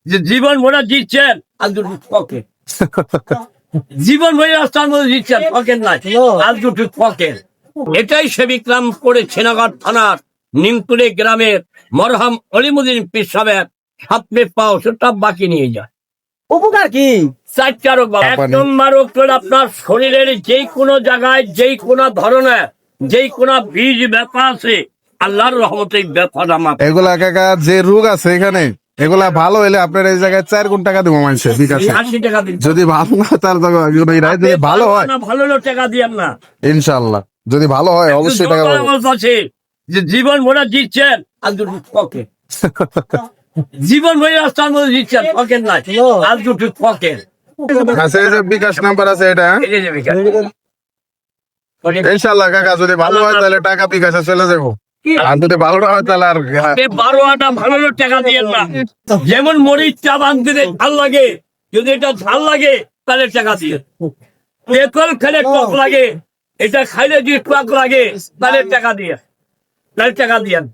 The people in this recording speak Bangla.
যে জীবন ভরা জিতছেন আর দুটো পকেট, জীবন ভরে রাস্তার মধ্যে জিতছেন, পকেট নাই আর দুটো পকেট। এটাই সে বিক্রম করে সেনাঘাট থানার নিমতুলি গ্রামের মরহাম অলিমুদ্দিন পীর সাহেব সাপে পাও সেটা বাকি নিয়ে যায়। উপকার কি? 4টা রোগ। 1 নম্বর রোগ হলো আপনার শরীরের যেই কোনো জায়গায় যেই কোনো ধরনের যেই কোনো বীজ ব্যথা আছে, আল্লাহর রহমতে ব্যথা আমার এগুলা কাকা যে রোগ আছে এখানে এগুলা ভালো হলে আপনার এই জায়গায় 4 গুণ টাকা দেবো মানুষের বিকাশে। 80 টাকা দিন। যদি ভালো না হয় তাহলে তো যদি ভালো হয় না ভালো হলে টাকা দিয়েন না। ইনশাল্লাহ, যদি ভালো হয় অবশ্যই টাকা পাবো। আছে যে জীবন ভরা জিতছেন আর দুটো পকেট, জীবন ভরে রাস্তার মধ্যে জিতছেন, পকেট নাই আর দুটো পকেট। আচ্ছা, এই যে বিকাশ নাম্বার আছে এটা, এই যে বিকাশ। ইনশাল্লাহ কাকা যদি ভালো হয় তাহলে টাকা বিকাশে চলে যাবো, আর যদি ভালো না হয় তাহলে আর 12 আটা ভালো হলে টাকা দিয়েন না। যেমন মরিচ চা বাঁধতে ঝাল লাগে, যদি এটা ঝাল লাগে তাহলে টাকা দিয়ে। পেট্রোল খেলে টক লাগে, এটা খাইলে যদি টক লাগে তাহলে টাকা দিয়ে, তাহলে টাকা দিয়েন।